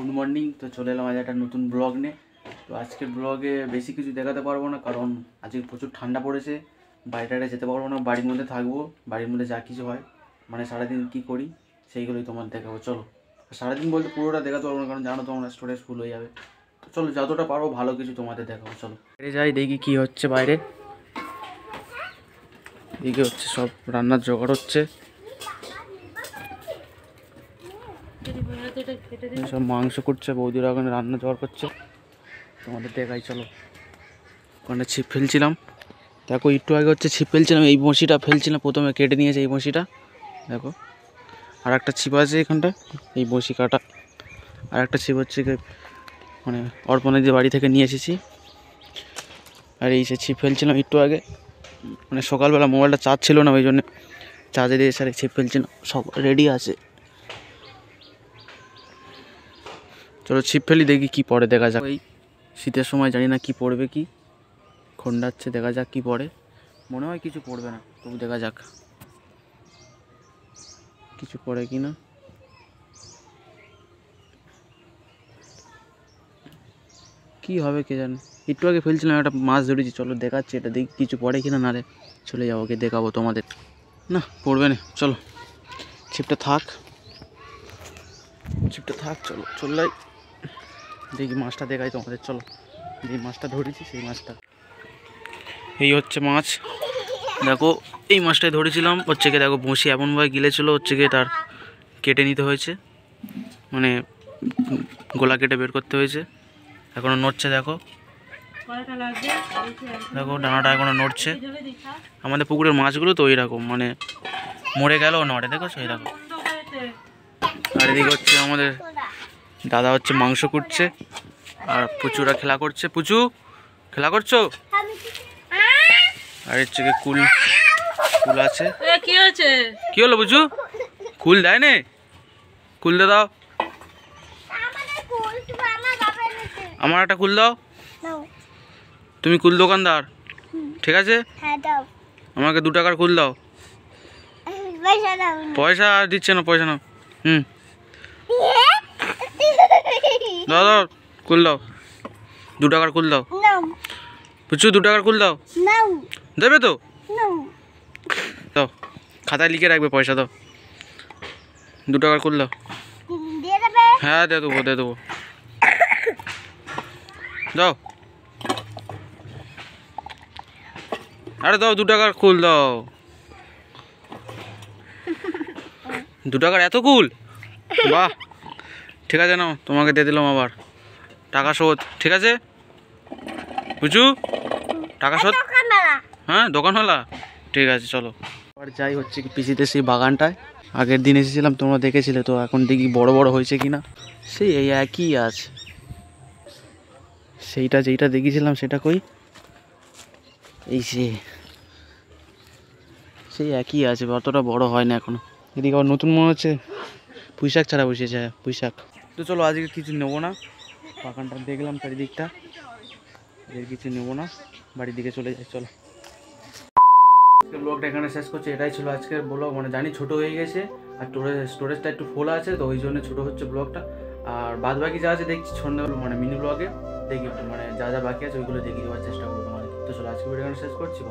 Good morning. তো চলে এলাম আজ একটা নতুন ব্লগ নিয়ে। তো আজকের ব্লগে বেশি কিছু দেখাতে পারবো না, কারণ আজকে প্রচুর ঠান্ডা পড়েছে, বাইরে যেতে পারবো না, বাড়ির মধ্যে থাকবো। বাড়ির মধ্যে যা কিছু হয় মানে সারাদিন কী করি সেইগুলোই তোমার দেখাবো। চলো, সারাদিন বলতে পুরোটা দেখাতে পারবো না, কারণ জানো তোমরা স্টোরেজ ফুল হয়ে যাবে। তো চলো, যতটা পারবো ভালো কিছু তোমাদের দেখাবো। চলো বাইরে যাই, দেখি কী হচ্ছে বাইরে। এদিকে হচ্ছে সব রান্নার জোগাড় হচ্ছে, সব মাংস করছে, বৌদিরা ওখানে রান্না জোগাড় করছে। তোমাদের দেখাই চলো। ওখানে ছিপ ফেলছিলাম, দেখো একটু আগে হচ্ছে ছিপ ফেলছিলাম, এই বঁড়শিটা ফেলছিলাম, প্রথমে কেটে নিয়েছে এই বঁড়শিটা। দেখো আর একটা ছিপ আছে এখানটা, এই বঁড়শি কাটা। আর একটা ছিপ হচ্ছে মানে অর্পণাদের বাড়ি থেকে নিয়ে এসেছি। আর এই যে ছিপ ফেলছিলাম একটু আগে, মানে সকালবেলা মোবাইলটা চার্জ ছিল না, ওই জন্য চার্জে দিয়ে স্যার ছিপ ফেলছিলাম। সব রেডি আছে, চলো ছিপ ফেলি, দেখি কি পড়ে, দেখা যাক। এই শীতের সময় জানি না কি পড়বে, কি খন্ডাচ্ছে, দেখা যাক কি পড়ে। মনে হয় কিছু পড়বে না, তবু দেখা যাক কিছু পড়ে কি না। কি হবে কে জানে। একটু আগে ফেলছিলাম, একটা মাছ ধরেছি, চলো দেখাচ্ছি, এটা দেখি কিছু পড়ে কিনা, নারে চলে যাবো, ওকে দেখাবো তোমাদের। না পড়বে না, চলো ছিপটা থাক, ছিপটা থাক, চলো চললাই দেখি মাছটা দেখাই তোমাদের। চলো, যে মাছটা ধরেছি সেই মাছটা, এই হচ্ছে মাছ। দেখো এই মাছটাই ধরেছিলাম, হচ্ছে গিয়ে দেখো বঁশি এমনভাবে গিলেছিলো, হচ্ছে গিয়ে তার কেটে নিতে হয়েছে, মানে গোলা কেটে বের করতে হয়েছে। এখনও নড়ছে, দেখো দেখো ডানাটা এখনও নড়ছে। আমাদের পুকুরের মাছগুলো তো ওই রকম, মানে মরে গেলেও নড়ে, দেখো সেই রকম। আর এদিকে হচ্ছে আমাদের দাদা হচ্ছে মাংস কুটছে, আর পুচুরা খেলা করছে। পুচু খেলা করছো? আর হচ্ছে কি কুল কুল আছে। কি হলো পুচু? কুল দেয় নে, কুল দে দাও, আমার একটা কুল দাও। তুমি কুল দোকানদার, ঠিক আছে, আমাকে 2 টাকার কুল দাও। পয়সা আর দিচ্ছে না, পয়সা নাও। দাও দাও কুল দাও, 2 টাকার কুল দাও। পুচু 2 টাকার কুল দাও, দেবে তো? দাও, খাতায় লিখে রাখবে, পয়সা দাও, 2 টাকার কুল দাও। হ্যাঁ দিয়ে দেবো, দিয়ে দেবো, দাও। আরে দাও, 2 টাকার কুল দাও। 2 টাকার এত কুল, বাহ, ঠিক আছে নাও, তোমাকে দিয়ে দিলাম আবার টাকা শোধ, ঠিক আছে বুঝু, টাকা শোধ। হ্যাঁ দোকানওয়ালা, ঠিক আছে চলো। আবার যাই হচ্ছে কি পিসিতে সেই বাগানটায়, আগের দিন এসেছিলাম, তোমরা দেখেছিলে তো, এখন দেখি বড় বড় হয়েছে কিনা। সেই এই একই আছে, সেইটা যেইটা দেখেছিলাম সেটা কই, এই সেই একই আছে, অতটা বড় হয় না এখনো। এদিকে আবার নতুন মনে হচ্ছে পুঁইশাক ছাড়া বসিয়েছে, পুঁইশাক। তো চলো আজকে কিছু নেবো না, বাগানটা দেখলাম চারিদিকটা, এর কিছু নেবো না, বাড়ির দিকে চলে যাই। চলো আজকের ব্লগটা এখানে শেষ করছি। এটাই ছিল আজকের ব্লগ, মানে জানি ছোট হয়ে গেছে, আর স্টোরেজটা একটু ফুল আছে, তো ওই জন্য ছোটো হচ্ছে ব্লগটা। আর বাদ বাকি যা আছে দেখছি সন্ধ্যেবেলা, মানে মিনি ব্লগে দেখি, মানে যা যা বাকি আছে ওইগুলো দেখিয়ে দেওয়ার চেষ্টা করবো তোমাদের। তো চলো আজকে ভিডিও এখানে শেষ করছি।